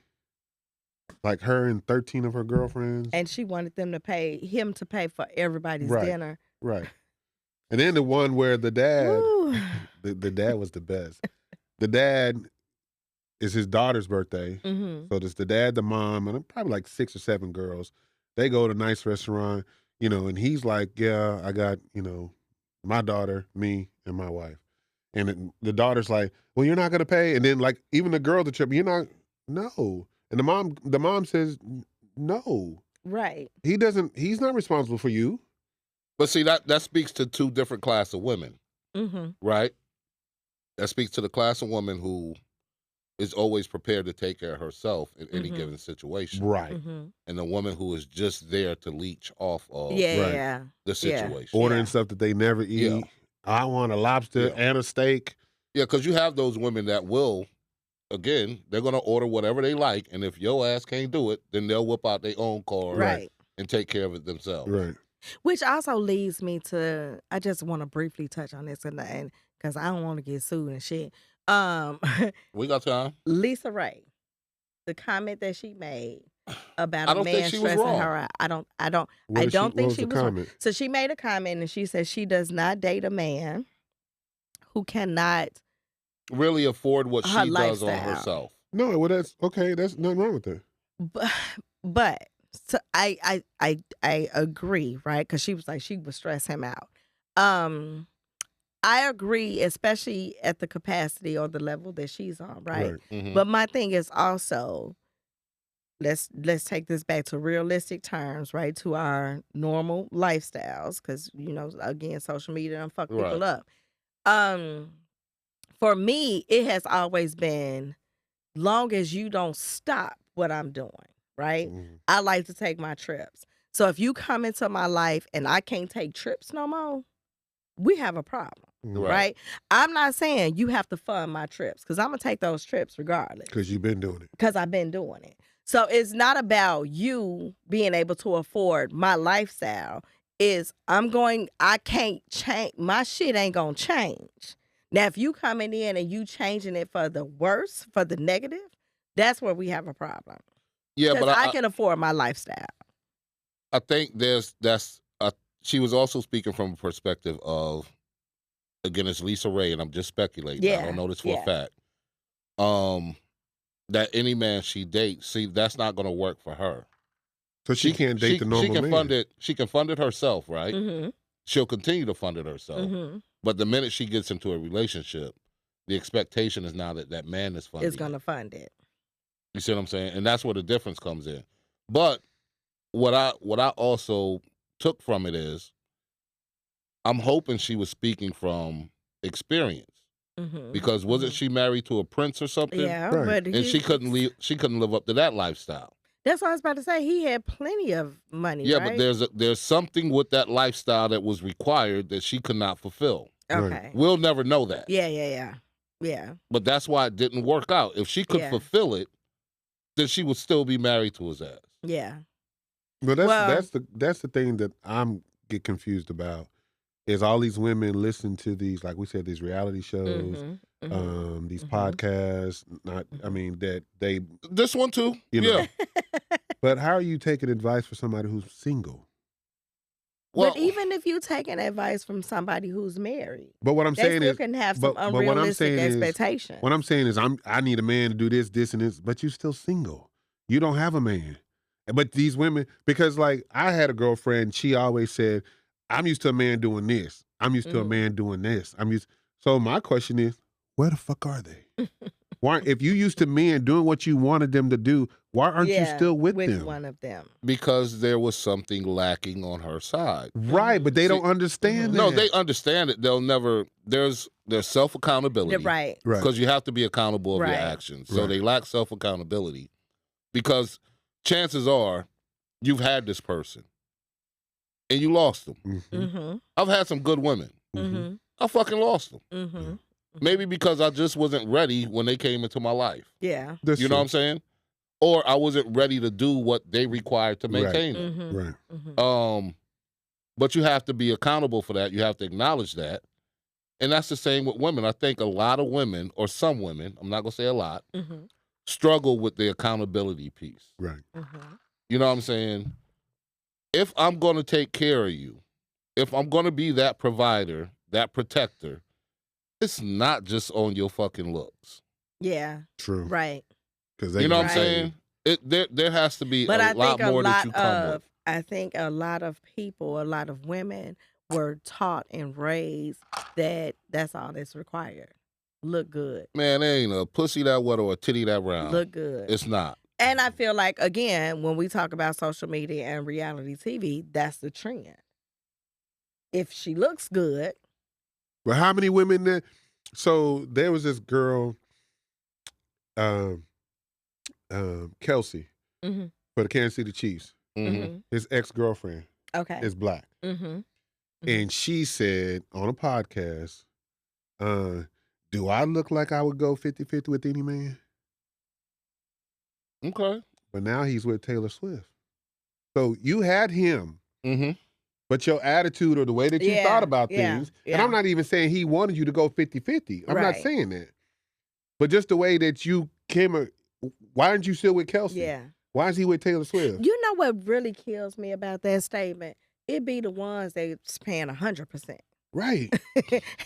like her and 13 of her girlfriends. And she wanted him to pay for everybody's Right. dinner. Right. And then the one where the dad, Ooh. the dad was the best. The dad it's his daughter's birthday. Mm-hmm. So there's the dad, the mom, and probably like 6 or 7 girls. They go to a nice restaurant, and he's like, yeah, I got, my daughter, me, and my wife. And the daughter's like, well, you're not going to pay. And then like, even the girl, the trip, you're not, no. And the mom says, no. Right. He's not responsible for you. But see, that speaks to 2 different class of women, right? That speaks to the class of woman who is always prepared to take care of herself in any given situation. Right. And the woman who is just there to leech off of the situation. Ordering stuff that they never eat. Yeah. I want a lobster and a steak. Yeah, because you have those women that will, again, they're going to order whatever they like. And if your ass can't do it, then they'll whip out their own card and take care of it themselves. Right. Which also leads me to, I just want to briefly touch on this and because I don't want to get sued and shit. We got time. LisaRaye, the comment that she made about I a don't man think she was stressing wrong. her out. I don't What think was she the was wrong. comment? So she made a comment and she said she does not date a man who cannot Really afford what her she does on lifestyle. herself. No, well, that's okay. That's nothing wrong with that. But so I agree, right? Because she was like she would stress him out. I agree, especially at the capacity or the level that she's on, right? Mhm. But my thing is also, let's take this back to realistic terms, right? To our normal lifestyles, because again, social media done fuck people up. For me, it has always been, long as you don't stop what I'm doing, right? I like to take my trips. So if you come into my life and I can't take trips no more, we have a problem. Right? I'm not saying you have to fund my trips because I'm going to take those trips regardless. Because you've been doing it. Because I've been doing it. So it's not about you being able to afford my lifestyle. I can't change. My shit ain't going to change. Now, if you coming in and you changing it for the worse, for the negative, that's where we have a problem. Yeah, but I can afford my lifestyle. I think she was also speaking from a perspective of, again, it's LisaRaye, and I'm just speculating. I don't know this for a fact. That any man she dates, see, that's not going to work for her. So she can't date the normal man. She can fund it herself, right? Mm-hmm. She'll continue to fund it herself. Mm-hmm. But the minute she gets into a relationship, the expectation is now that man is funding. Is going to fund it. You see what I'm saying? And that's where the difference comes in. But what I also took from it is, I'm hoping she was speaking from experience. Because wasn't she married to a prince or something? Yeah, right. but she couldn't live up to that lifestyle. That's what I was about to say. He had plenty of money. Yeah, right? but there's something with that lifestyle that was required that she could not fulfill. Okay. We'll never know that. Yeah. But that's why it didn't work out. If she could fulfill it, then she would still be married to his ass. Yeah. But that's the thing that I'm get confused about. Is all these women listen to these, like we said, these reality shows, these podcasts. That they this one too. Yeah. But how are you taking advice for somebody who's single? Well, but even if you taking advice from somebody who's married, but what I'm saying is, can have some unrealistic expectations. What I'm saying is, I need a man to do this and this, but you're still single. You don't have a man. But these women, because like I had a girlfriend, she always said, I'm used to a man doing this. I'm used to a man doing this. So my question is, where the fuck are they? Why, if you used to men doing what you wanted them to do, why aren't you still with them? One of them. Because there was something lacking on her side. Right, but they don't understand that. No, they understand it. They'll never, there's self-accountability. Right. Because you have to be accountable of your actions. So they lack self-accountability. Because chances are you've had this person. And you lost them. I've had some good women. I fucking lost them. Maybe because I just wasn't ready when they came into my life. Yeah. That's you know what I'm saying? Or I wasn't ready to do what they required to maintain it. Right. But you have to be accountable for that. You have to acknowledge that. And that's the same with women. I think a lot of women, or some women, I'm not going to say a lot, struggle with the accountability piece. Right. You know what I'm saying? If I'm going to take care of you, if I'm going to be that provider, that protector, it's not just on your fucking looks. Yeah. True. Right. Because You know what I'm Right. saying? There has to be But a I lot think more that you come with. I think a lot of people, a lot of women were taught and raised that that's all that's required. Look good. Man, there ain't a pussy that wet or a titty that round. Look good. It's not. And I feel like, again, when we talk about social media and reality TV, that's the trend. If she looks good, But how many women there? So there was this girl, Kelsey, Mhm. for the Kansas City Chiefs. Mm-hmm. His ex-girlfriend okay. is black. Mm-hmm. And she said on a podcast, do I look like I would go 50-50 with any man? Okay. But now he's with Taylor Swift. So you had him, Mm-hmm. but your attitude or the way that you Yeah, thought about yeah, things, yeah. and I'm not even saying he wanted you to go 50-50. I'm not Right. saying that. But just the way that you came, why aren't you still with Kelsey? Yeah. Why is he with Taylor Swift? You know what really kills me about that statement? It be the ones that's paying 100%. Right.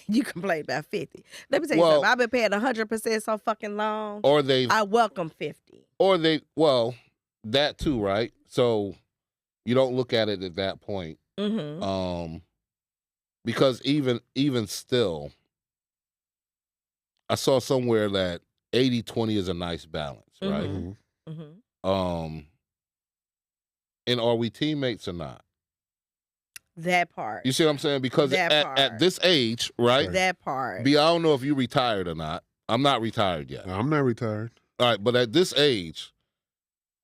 You complain about 50. Let me tell you Well- something. I've been paying 100% so fucking long. Or they I welcome 50. well, that too, right? So you don't look at it at that point. Mm-hmm. Because even still, I saw somewhere that 80-20 is a nice balance, right? Mhm. Mm-hmm. And are we teammates or not? That part. You see what I'm saying? Because That at part. this age, right? That part. B, I don't know if you retired or not. I'm not retired yet. I'm not retired. All right, but at this age,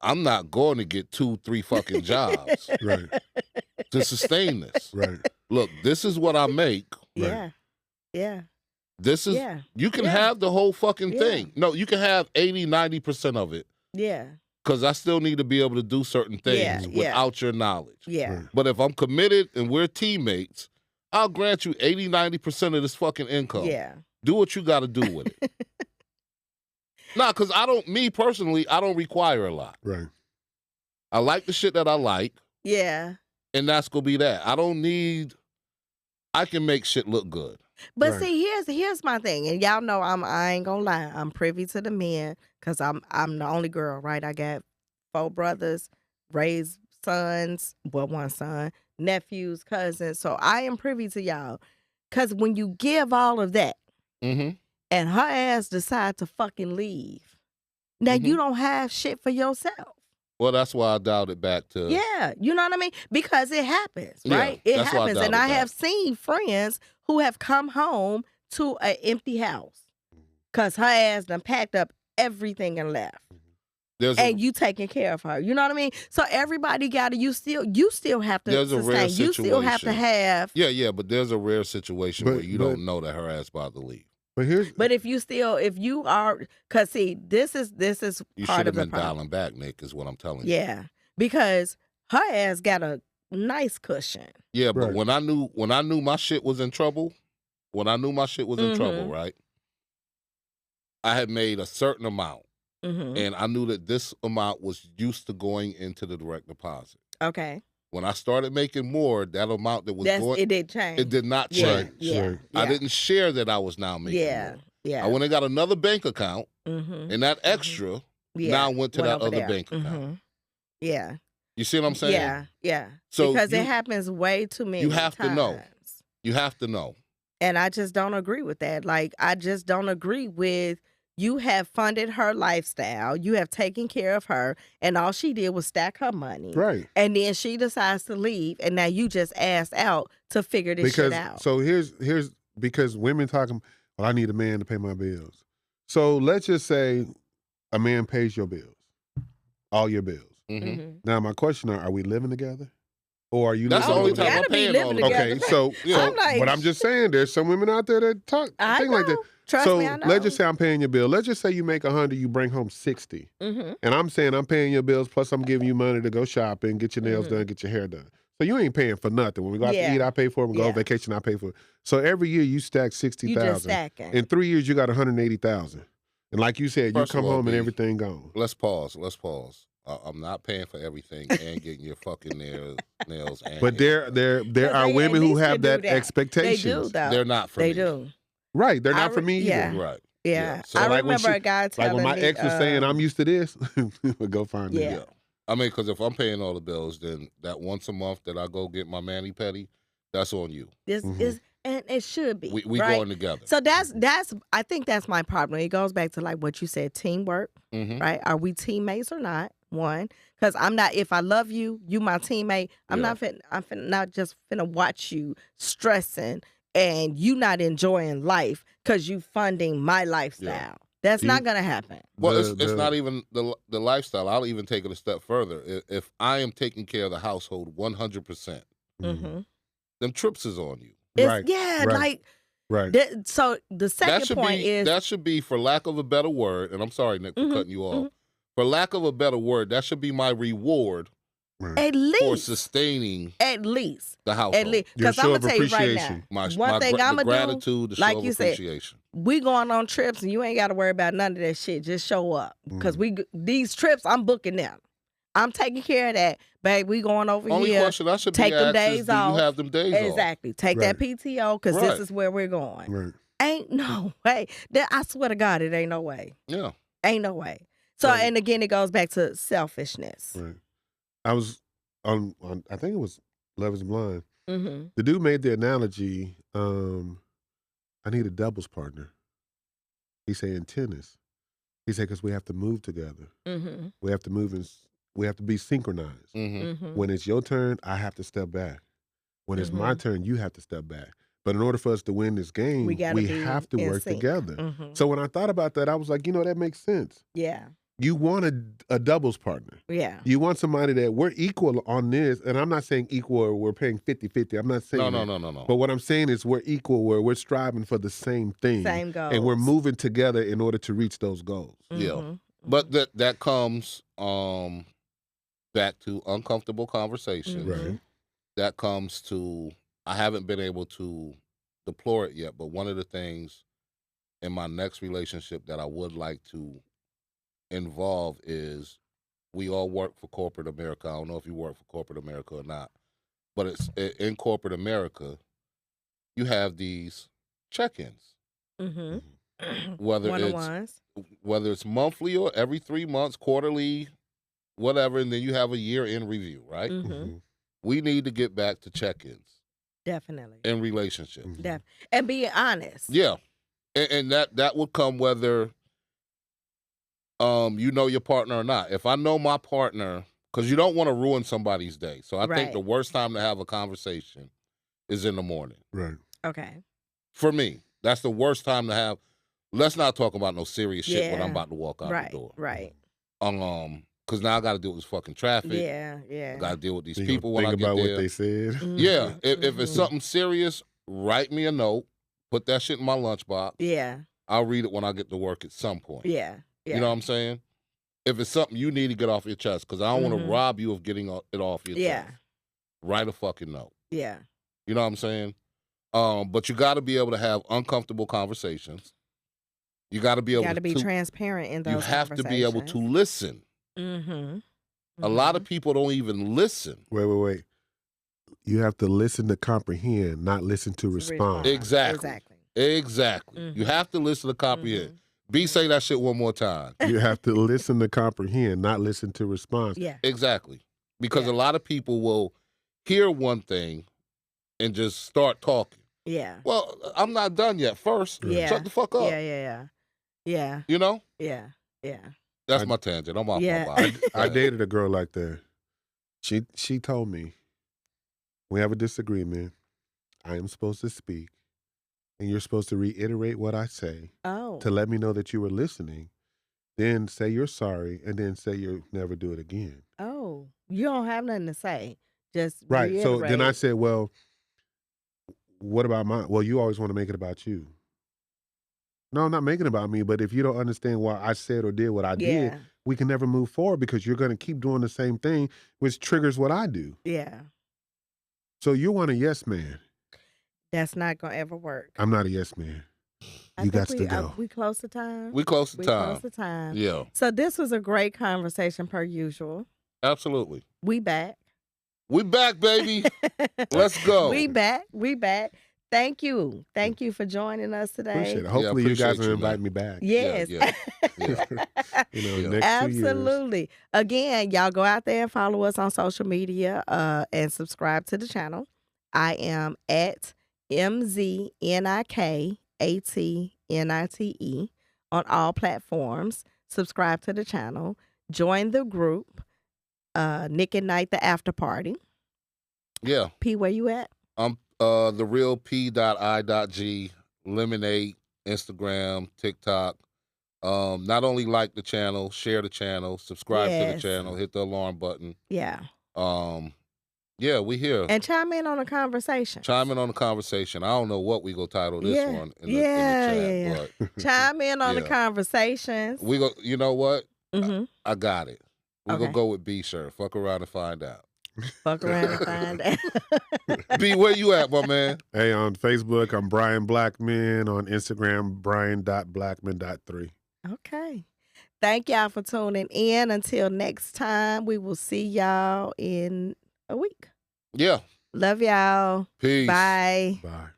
I'm not going to get 2-3 fucking jobs Right. to sustain this. Right. Look, this is what I make. Yeah. Yeah. This is Yeah. you can Yeah. have the whole fucking Yeah. thing. No, you can have 80-90% of it. Yeah. Because I still need to be able to do certain things Yeah, yeah. without your knowledge. Yeah. Right. But if I'm committed and we're teammates, I'll grant you 80-90% of this fucking income. Yeah. Do what you got to do with it. Nah, because me personally, I don't require a lot. Right. I like the shit that I like, Yeah. and that's going to be that. I can make shit look good. But Right. see, here's my thing, and y'all know I ain't gonna lie, I'm privy to the men because I'm the only girl, right? I got 4 brothers, raised sons, well, 1 son, nephews, cousins, so I am privy to y'all. Cause when you give all of that, Mm-hmm. and her ass decide to fucking leave, now you don't have shit for yourself. Well, that's why I dialed it back to. Yeah, you know what I mean? Because it happens, Yeah, right? It that's why I happens. And dialed I it have back. seen friends who have come home to an empty house because her ass done packed up everything and left. There's And you taking care of her. You know what I mean? So everybody got to, you still have to There's a rare sustain. You still have to situation. have. yeah, but there's a rare situation But- where you but- don't know that her ass about to leave. But here's But if you are, because see, this is You part should of have the been problem. dialing back, Nick, is what I'm telling you. Yeah, because her ass got a nice cushion. Yeah, but Right. when I knew my shit was in trouble, Mhm. right? I had made a certain amount, Mm-hmm. and I knew that this amount was used to going into the direct deposit. Okay, When I started making more, that amount that was it did change. it did not Yeah, change. yeah, Right. I yeah. didn't share that I was now making Yeah, more. yeah. I went and got another bank account, Mm-hmm. and that extra now went to that over other there. bank account. Mhm. Yeah. You see what I'm saying? Yeah, yeah. So because you- it happens way too many have to know. times. You have to know. And I just don't agree with that. Like, I just don't agree with you have funded her lifestyle. You have taken care of her. And all she did was stack her money. right. And then she decides to leave. And now you just asked out to figure this Because shit out. so here's because women talking, well, I need a man to pay my bills. So let's just say a man pays your bills, all your bills. Mhm. Mhm. Now my question are we living together? Or are you That's the living only together? time I'm gotta be paying living all of together. it. Okay, so I'm like- but I'm just saying there's some women out there that talk I think know. like that. Trust So me, I know. let's just say I'm paying your bill. Let's just say you make 100, you bring home 60. Mm-hmm. And I'm saying I'm paying your bills, plus I'm giving you money to go shopping, get your nails Mhm. done, get your hair done. So you ain't paying for nothing. When we go out Yeah. to eat, I pay for it. When we go on Yeah. vacation, I pay for it. So every year you stack You just 60,000. stacking. In 3 years, you got 180,000. And like you said, First you of come all, home and B, everything gone. Let's pause. I'm not paying for everything and getting your fucking nails. And But hair there done. Because are they women at who least have can do that that. They expectation. do, though. They're not for They me. do. Right. They're I not for re- me either. yeah. Right. Yeah. So I like when remember a guy telling like when my me, ex was saying, "I'm used to this," go find Yeah. it. Yeah. I mean, because if I'm paying all the bills, then that once a month that I go get my mani pedi, that's on you. this Mhm. is, and it should be, We right? going together. So that's I think that's my problem. It goes back to like what you said, teamwork, Mm-hmm. right? Are we teammates or not? One, because I'm not. If I love you, you my teammate. I'm Yeah. not. I'm not just finna watch you stressing and you not enjoying life because you funding my lifestyle. That's Do not you- gonna happen. Well, The- it's the- not even the lifestyle. I'll even take it a step further. If I am taking care of the household 100%, Mm-hmm. them trips is on you. Right. Yeah, right, like right. so. The second point is that should be, for lack of a better word, and I'm sorry, Nick, for Mhm, cutting you off. mhm. For lack of a better word, that should be my reward right. at for least, the household. at least, Your because I'm show gonna of tell you right now. appreciation. One thing the I'ma do, gratitude, the like show you of said, appreciation. we going on trips and you ain't got to worry about none of that shit. Just show up because these trips I'm booking them. I'm taking care of that, babe. We going over Only here. question I should take be them asked is, days do you off. have them days off? Exactly. Take that PTO because Right. this is where we're going. Right. Ain't no way. I swear to God, it ain't no way. Yeah. Ain't no way. So, Right. and again, it goes back to selfishness. Right. I was on I think it was Love is Blind. Mm-hmm. The dude made the analogy, I need a doubles partner. He said in tennis. He said, because we have to move together. Mm-hmm. We have to move and we have to be synchronized. Mm-hmm. Mm-hmm. When it's your turn, I have to step back. When it's my turn, you have to step back. But in order for us to win this game, We we, gotta be have to in work sync. together. Mm-hmm. So when I thought about that, I was like, that makes sense. Yeah. You want a doubles partner. Yeah. You want somebody that we're equal on this. And I'm not saying equal or we're paying 50-50. I'm not saying that. No. But what I'm saying is we're equal where we're striving for the same thing. Same goals. And we're moving together in order to reach those goals. Yeah. Mhm. But that comes back to uncomfortable conversations. Mhm. Right. That comes to, I haven't been able to deploy it yet, but one of the things in my next relationship that I would like to involve is, we all work for corporate America. I don't know if you work for corporate America or not, but it's in corporate America, you have these check-ins. Mm-hmm. Whether One-on-ones. it's monthly or every 3 months, quarterly, whatever, and then you have a year-end review, right? Mm-hmm. We need to get back to check-ins Definitely. in relationships. And being honest. Yeah, and that would come whether you know your partner or not. If I know my partner, because you don't want to ruin somebody's day, so I think Right. the worst time to have a conversation is in the morning. Right. Okay. For me, that's the worst time to have. Let's not talk about no serious shit when I'm Yeah. about to walk out Right. the door. Right. Because now I got to deal with this fucking traffic. Yeah. Yeah. I got to deal with these You people when think I get about there. what they said. Yeah, Mhm. if it's Mhm. something serious, write me a note. Put that shit in my lunchbox. Yeah. I'll read it when I get to work at some point. Yeah. Yeah. You know what I'm saying? If it's something you need to get off your chest, because I don't want Mhm. to rob you of getting it off your Yeah. chest. Write a fucking note. Yeah. You know what I'm saying? But you got to be able to have uncomfortable conversations. You got to be able Got to be to. transparent in those You have to be able to listen. Mm-hmm. A lot of people don't even listen. Wait. You have to listen to comprehend, not listen to respond. Exactly. Mhm. You have to listen to comprehend. B, say that shit one more time. You have to listen to comprehend, not listen to respond. Yeah. Exactly. Because Yeah. a lot of people will hear one thing and just start talking. Yeah. Well, I'm not done yet. First, Yeah. shut the fuck up. Yeah. Yeah. You know? Yeah. Yeah. That's I- my tangent. I'm off Yeah. my body. I dated a girl like that. She told me, we have a disagreement. I am supposed to speak, and you're supposed to reiterate what I say Oh. to let me know that you were listening. Then say you're sorry, and then say you'll never do it again. Oh. You don't have nothing to say. Just Right. So then I reiterate. said, well, what about mine? Well, you always want to make it about you. No, I'm not making it about me, but if you don't understand why I said or did what I did, Yeah. we can never move forward because you're going to keep doing the same thing, which triggers what I do. Yeah. So you want a yes man. That's not gonna ever work. I'm not a yes man. I You think got to go. we close to time. We close to We time. close to time. Yeah, So this was a great conversation per usual. absolutely. We back. We back, baby. Let's go. We back. Thank you. Thank you for joining us today. Appreciate it. Hopefully you guys appreciate will you, invite man. me back. Yes. Yeah. You know, Yeah. next 2 years. Absolutely. Again, y'all go out there and follow us on social media and subscribe to the channel. I am at MZNIKATNITE on all platforms. Subscribe to the channel. Join the group, Nick and Night, the after party. Yeah. P, where you at? I'm the real P.I.G, Lemonade, Instagram, TikTok. Not only like the channel, share the channel, subscribe to the Yes. channel, hit the alarm button. Yeah. Yeah, we here. And chime in on the conversation. Chime in on the conversation. I don't know what we gonna title this Yeah. one in the chat, but Chime in on the Yeah. conversations. we go. You know what? Mm-hmm. I got it. We're Okay. gonna go with B, sir. Fuck around and find out. Fuck around and find out. B, where you at, my man? Hey, on Facebook, I'm Brian Blackman. On Instagram, Brian.Blackman.3. Okay. Thank y'all for tuning in. Until next time, we will see y'all in a week. Yeah. Love y'all. Peace. Bye. Bye.